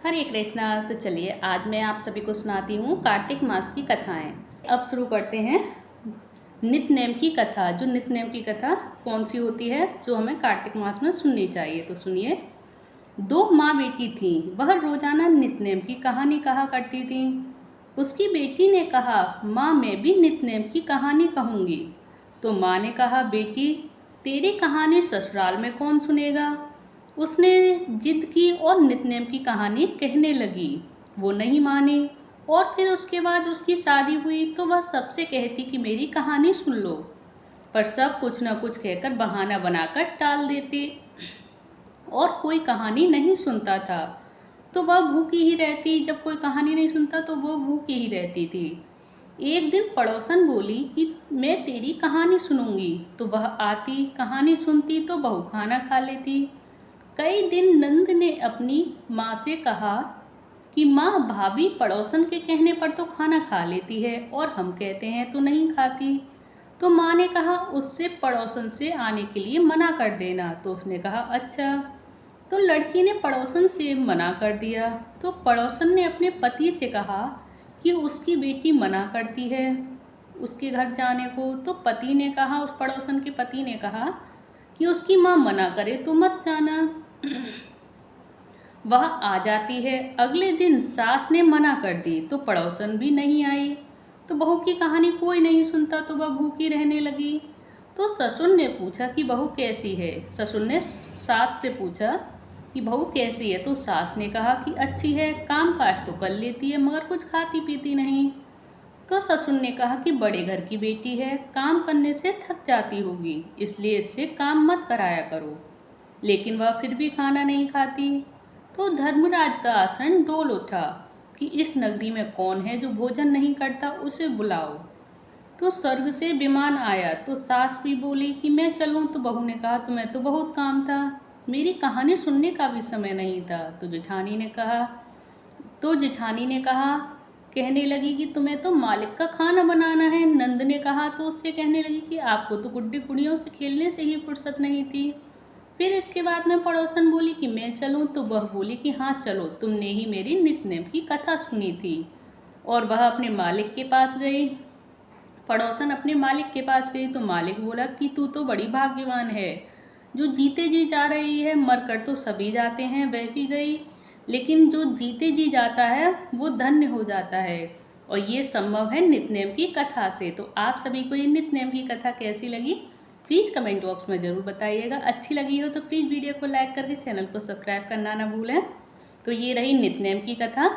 हरे कृष्णा। तो चलिए आज मैं आप सभी को सुनाती हूँ कार्तिक मास की कथाएं। अब शुरू करते हैं नित्य की कथा। जो नित्य की कथा कौन सी होती है जो हमें कार्तिक मास में सुननी चाहिए, तो सुनिए। दो माँ बेटी थीं, वह रोजाना नित्य की कहानी कहा करती थीं। उसकी बेटी ने कहा, माँ मैं भी नित्य की कहानी कहूँगी। तो माँ ने कहा, बेटी तेरी कहानी ससुराल में कौन सुनेगा। उसने जिद की और नित्य की कहानी कहने लगी। वो नहीं मानी और फिर उसके बाद उसकी शादी हुई तो वह सबसे कहती कि मेरी कहानी सुन लो, पर सब कुछ न कुछ कहकर बहाना बनाकर टाल देते और कोई कहानी नहीं सुनता था। तो वह भूखी ही रहती। जब कोई कहानी नहीं सुनता तो वो भूखी ही रहती थी। एक दिन पड़ोसन बोली कि मैं तेरी कहानी सुनूंगी। तो वह आती, कहानी सुनती तो बहू खाना खा लेती। कई दिन नंद ने अपनी माँ से कहा कि माँ भाभी पड़ोसन के कहने पर तो खाना खा लेती है और हम कहते हैं तो नहीं खाती। तो माँ ने कहा उससे पड़ोसन से आने के लिए मना कर देना। तो उसने कहा अच्छा। तो लड़की ने पड़ोसन से मना कर दिया। तो पड़ोसन ने अपने पति से कहा कि उसकी बेटी मना करती है उसके घर जाने को। तो पति ने कहा, उस पड़ोसन के पति ने कहा कि उसकी माँ मना करे तो मत जाना। वह आ जाती है। अगले दिन सास ने मना कर दी तो पड़ोसन भी नहीं आई। तो बहू की कहानी कोई नहीं सुनता तो वह भूखी रहने लगी। तो ससुर ने पूछा कि बहू कैसी है। ससुर ने सास से पूछा कि बहू कैसी है। तो सास ने कहा कि अच्छी है, काम काज तो कर लेती है मगर कुछ खाती पीती नहीं। तो ससुर ने कहा कि बड़े घर की बेटी है, काम करने से थक जाती होगी, इसलिए इससे काम मत कराया करो। लेकिन वह फिर भी खाना नहीं खाती। तो धर्मराज का आसन डोल उठा कि इस नगरी में कौन है जो भोजन नहीं करता, उसे बुलाओ। तो स्वर्ग से विमान आया। तो सास भी बोली कि मैं चलूं। तो बहू ने कहा तुम्हें तो बहुत काम था, मेरी कहानी सुनने का भी समय नहीं था। तो जेठानी ने कहा कहने लगी कि तुम्हें तो मालिक का खाना बनाना है। नंद ने कहा तो उससे कहने लगी कि आपको तो गुड्डी गुड़ियों से खेलने से ही फुर्सत नहीं थी। फिर इसके बाद में पड़ोसन बोली कि मैं चलूं। तो वह बोली कि हाँ चलो, तुमने ही मेरी नित्य की कथा सुनी थी। और वह अपने मालिक के पास गई। पड़ोसन अपने मालिक के पास गई तो मालिक बोला कि तू तो बड़ी भाग्यवान है, जो जीते जी जा रही है। मरकर तो सभी जाते हैं, वह भी गई, लेकिन जो जीते जी जाता है वो धन्य हो जाता है। और ये संभव है नित्य की कथा से। तो आप सभी को ये नित्य की कथा कैसी लगी प्लीज़ कमेंट बॉक्स में ज़रूर बताइएगा। अच्छी लगी हो तो प्लीज़ वीडियो को लाइक करके चैनल को सब्सक्राइब करना ना भूलें। तो ये रही नित्य की कथा।